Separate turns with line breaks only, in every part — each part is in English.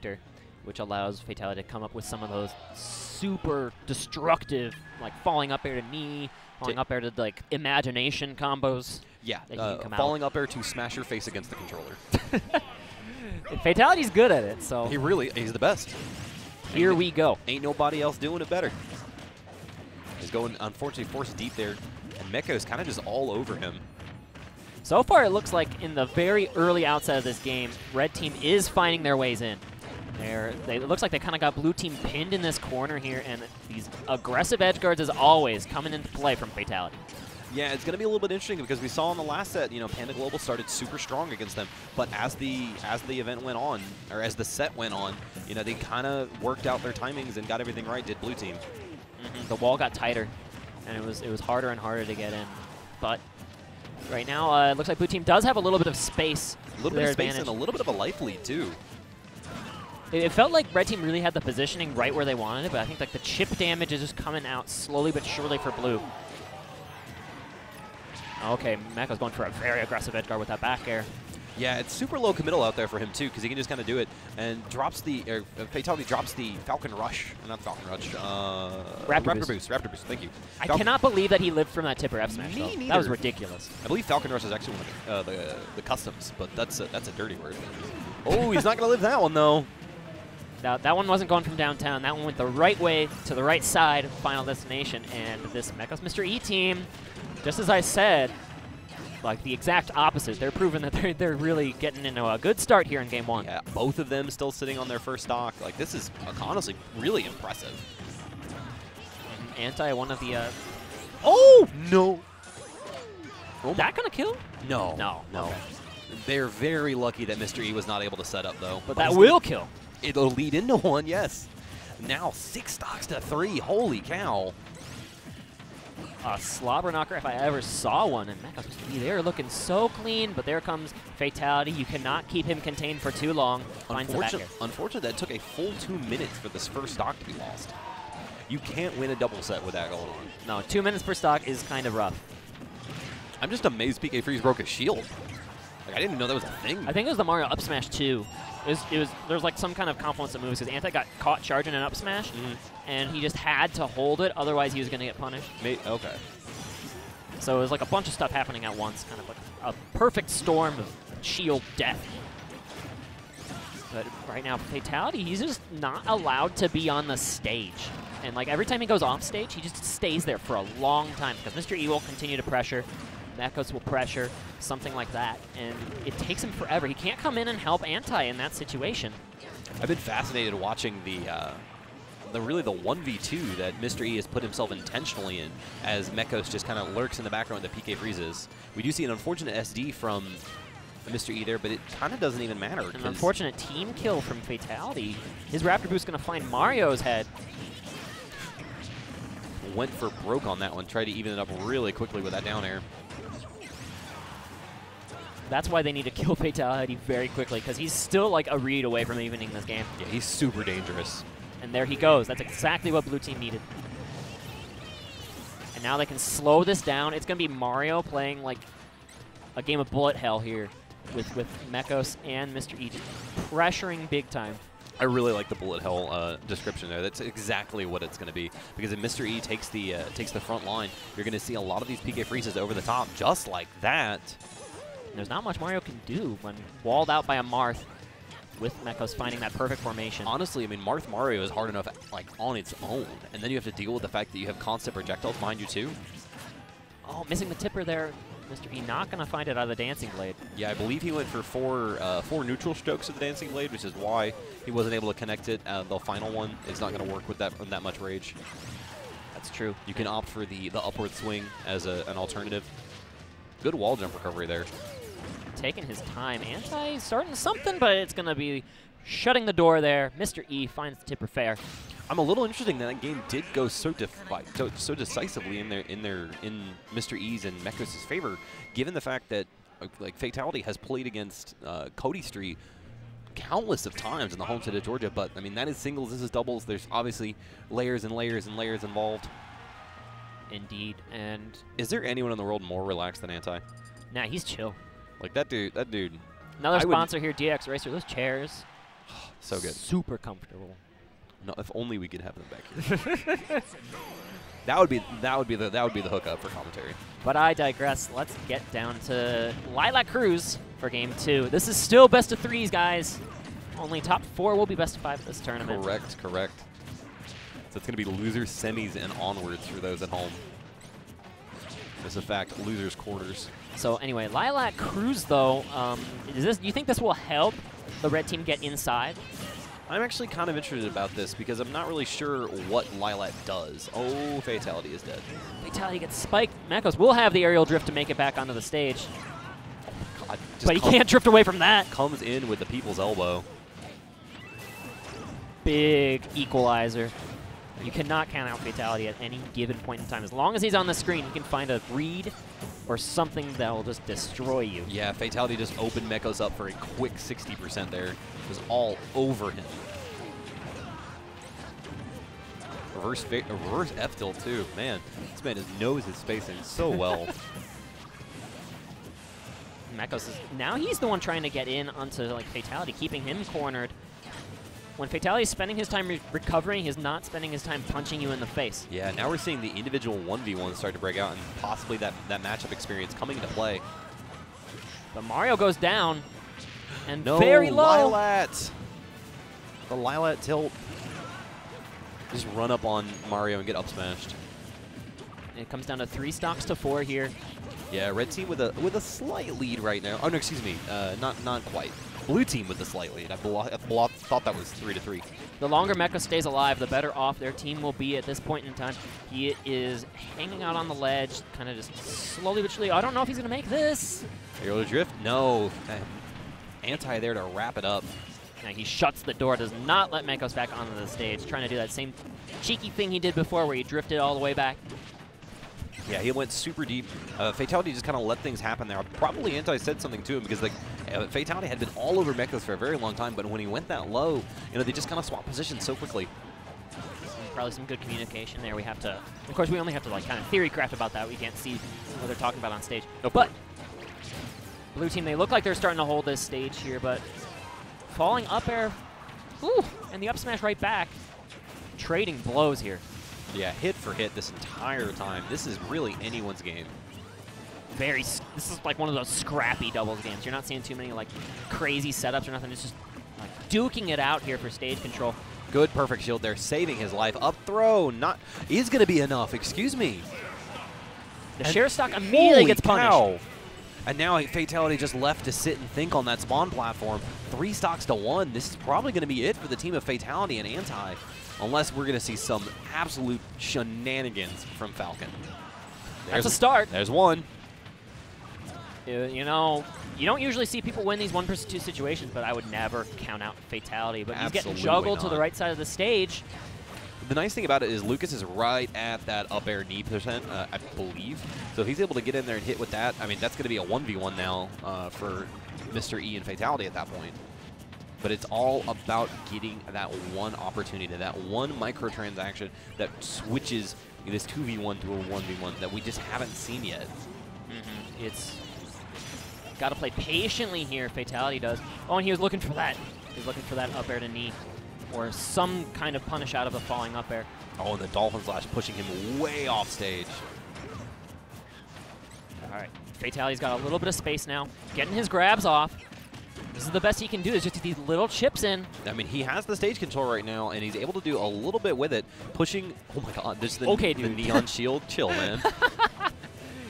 character, which allows Fatality to come up with some of those super destructive, like falling up air to knee, falling up air to like imagination combos.
Yeah,
falling
up air to smash your face against the controller.
Fatality's good at it, so
he's the best.
Here we go.
Ain't nobody else doing it better. He's going, unfortunately, forced deep there, and Mekos kind of just all over him.
So far, it looks like in the very early outset of this game, Red Team is finding their ways in. It looks like they kind of got Blue Team pinned in this corner here, and these aggressive edge guards, as always, coming into play from Fatality.
Yeah, it's going to be a little bit interesting because we saw in the last set, Panda Global started super strong against them, but as the event went on, or as the set went on, they kind of worked out their timings and got everything right. Did Blue Team?
The wall got tighter, and it was harder and harder to get in. But right now, it looks like Blue Team does have a little bit of space.
A little bit of space and a little bit of a life lead too.
It felt like Red Team really had the positioning right where they wanted it, but I think like the chip damage is just coming out slowly but surely for Blue. Okay, Mekos going for a very aggressive edge guard with that back air.
Yeah, it's super low committal out there for him too, because he can just kind of do it and drops the Fatality drops the Falcon Rush, not Falcon Rush. Raptor Boost. Raptor Boost. Thank you.
I cannot believe that he lived from that tipper F smash.
Me neither.
That was ridiculous.
I believe Falcon Rush is actually one of the customs, but that's a dirty word. Oh, he's not gonna live that one though.
That one wasn't going from downtown. That one went the right way to the right side of Final Destination, and this Mekos Mr. E team, just as I said, like the exact opposite. They're proving that they're really getting into a good start here in Game 1.
Yeah, both of them still sitting on their first stock. Like, this is honestly really impressive.
Anti, one of the...
Oh, no.
Oh, that gonna kill?
No.
No.
Okay. They're very lucky that Mr. E was not able to set up, though.
But that will kill.
It'll lead into one, yes. Now 6 stocks to 3. Holy cow.
A slobber knocker if I ever saw one. And Mekos, they're looking so clean, but there comes Fatality. You cannot keep him contained for too long.
Unfortunately, that took a full 2 minutes for this first stock to be lost. You can't win a double set with that going on.
No, 2 minutes per stock is kind of rough.
I'm just amazed PK Freeze broke his shield. Like, I didn't know that was a thing.
I think it was the Mario up smash too. There's like some kind of confluence of moves because Anti got caught charging an up smash, and he just had to hold it, otherwise he was going to get punished.
Okay.
So it was like a bunch of stuff happening at once, kind of like a perfect storm of shield death. But right now, Fatality, he's just not allowed to be on the stage. And like every time he goes off stage, he just stays there for a long time because Mr. E will continue to pressure. Mekos will pressure, something like that, and it takes him forever. He can't come in and help Anti in that situation.
I've been fascinated watching the 1v2 that Mr. E has put himself intentionally in, as Mekos just kind of lurks in the background with the PK freezes. We do see an unfortunate SD from Mr. E there, but it kind of doesn't even matter.
An unfortunate team kill from Fatality. His Raptor Boost going to find Mario's head.
Went for broke on that one, tried to even it up really quickly with that down air.
That's why they need to kill Fatality very quickly, because he's still like a read away from evening this game.
Yeah, he's super dangerous.
And there he goes. That's exactly what Blue Team needed. And now they can slow this down. It's going to be Mario playing like a game of bullet hell here with Mekos and Mr. E pressuring big time.
I really like the bullet hell description there. That's exactly what it's going to be. Because if Mr. E takes the front line, you're going to see a lot of these PK freezes over the top, just like that.
And there's not much Mario can do when walled out by a Marth, with Mekos finding that perfect formation.
Honestly, I mean, Marth Mario is hard enough like on its own, and then you have to deal with the fact that you have constant projectiles behind you too.
Oh, missing the tipper there. Mr. E not going to find it out of the Dancing Blade.
Yeah, I believe he went for four neutral strokes of the Dancing Blade, which is why he wasn't able to connect it. The final one is not going to work with that much rage.
That's true.
You can opt for the upward swing as an alternative. Good wall jump recovery there.
Taking his time. Anti starting something, but it's going to be shutting the door there. Mr. E finds the tipper fair.
I'm a little interested that game did go so decisively in Mr. E's and Mekos' favor, given the fact that like Fatality has played against Cody Street countless of times in the home state of Georgia. But I mean, that is singles, this is doubles. There's obviously layers and layers and layers involved.
Indeed. And
is there anyone in the world more relaxed than Anti?
Nah, he's chill.
Like that dude.
Another sponsor here, DX Racer. Those chairs.
So good.
Super comfortable.
No, if only we could have them back here. that would be the hookup for commentary.
But I digress. Let's get down to Lilac Cruz for game 2. This is still best of 3s, guys. Only top 4 will be best of 5 this tournament.
Correct. So it's going to be losers, semis, and onwards for those at home. As a fact, losers quarters.
So anyway, Lilac Cruz though, do you think this will help the red team get inside?
I'm actually kind of interested about this because I'm not really sure what Lilac does. Oh, Fatality is dead.
Fatality gets spiked. Mekos will have the aerial drift to make it back onto the stage.
God,
But he can't drift away from that.
Comes in with the people's elbow.
Big equalizer. You cannot count out Fatality at any given point in time. As long as he's on the screen, you can find a read or something that will just destroy you.
Yeah, Fatality just opened Mekos up for a quick 60% there. It was all over him. Reverse F tilt too. Man, this man knows his spacing so well.
Mekos is now he's the one trying to get in onto like Fatality, keeping him cornered. When Fatality is spending his time recovering, he's not spending his time punching you in the face.
Yeah, now we're seeing the individual 1v1 start to break out and possibly that matchup experience coming into play.
But Mario goes down and
No,
very low.
Lilat. The Lilat tilt. Just run up on Mario and get up smashed.
It comes down to 3 stocks to 4 here.
Yeah, red team with a slight lead right now. Oh no, excuse me, not quite. Blue team with the slight lead. I thought that was 3-3.
The longer Mekos stays alive, the better off their team will be at this point in time. He is hanging out on the ledge, kind of just slowly but surely. I don't know if he's going to make this.
Aerial drift? No. Anti there to wrap it up.
Now he shuts the door, does not let Mekos back onto the stage, trying to do that same cheeky thing he did before where he drifted all the way back.
Yeah, he went super deep. Fatality just kind of let things happen there. Probably Anti said something to him because like Fatality had been all over Mekos for a very long time, but when he went that low, you know, they just kind of swapped positions so quickly.
Probably some good communication there. We have to, of course, we only have to like kind of theory craft about that. We can't see what they're talking about on stage.
Nope.
But blue team, they look like they're starting to hold this stage here, but falling up air, ooh, and the up smash right back. Trading blows here.
Yeah, hit for hit this entire time. This is really anyone's game.
This is like one of those scrappy doubles games. You're not seeing too many like crazy setups or nothing. It's just like duking it out here for stage control.
Good perfect shield there, saving his life. Up throw, is going to be enough. Excuse me.
The share stock immediately gets punished.
Cow. And now Fatality just left to sit and think on that spawn platform. 3 stocks to 1. This is probably going to be it for the team of Fatality and Anti. Unless we're going to see some absolute shenanigans from Falcon.
That's a start.
There's one.
You know, you don't usually see people win these 1 vs. 2 situations, but I would never count out Fatality. But he's getting juggled to the right side of the stage.
The nice thing about it is Lucas is right at that up air knee percent, I believe. So if he's able to get in there and hit with that, I mean, that's going to be a 1v1 now for Mr. E and Fatality at that point. But it's all about getting that one opportunity, that one microtransaction that switches this 2v1 to a 1v1 that we just haven't seen yet.
It's got to play patiently here, Fatality does. Oh, and he was looking for that. He was looking for that up air to knee or some kind of punish out of a falling up air.
Oh, and the Dolphin Slash pushing him way off stage.
All right, Fatality's got a little bit of space now, getting his grabs off. This is the best he can do, is just these little chips in.
I mean, he has the stage control right now, and he's able to do a little bit with it, pushing. Oh my God, there's the,
okay,
the
dude.
neon shield. Chill, man.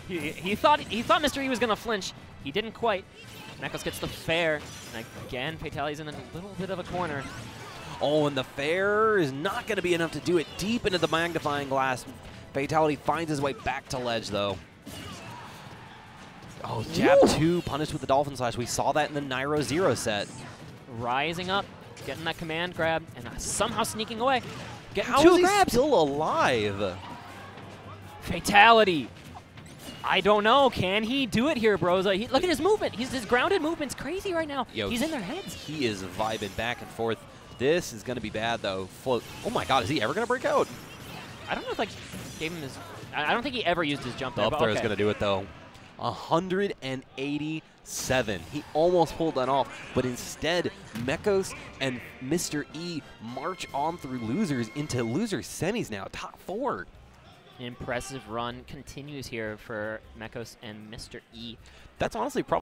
he thought Mr. E was gonna flinch. He didn't quite. Mekos gets the fair, and again, Fatality's in a little bit of a corner.
Oh, and the fair is not going to be enough to do it deep into the magnifying glass. Fatality finds his way back to ledge, though. Oh, jab 2, punished with the Dolphin Slash. We saw that in the Nairo 0 set.
Rising up, getting that command grab, and somehow sneaking away. Getting
How
2
is he
grabs.
still alive?
Fatality. I don't know. Can he do it here, bros? Look at his movement. His grounded movement's crazy right now.
Yo,
he's in their heads.
He is vibing back and forth. This is going to be bad, though. Float. Oh, my God. Is he ever going to break out?
I don't know if I gave him his... I don't think he ever used his jump there.
The up throw is going to do it, though. 187. He almost pulled that off, but instead, Mekos and Mr. E march on through losers into losers semis now, top 4.
Impressive run continues here for Mekos and Mr. E.
That's honestly probably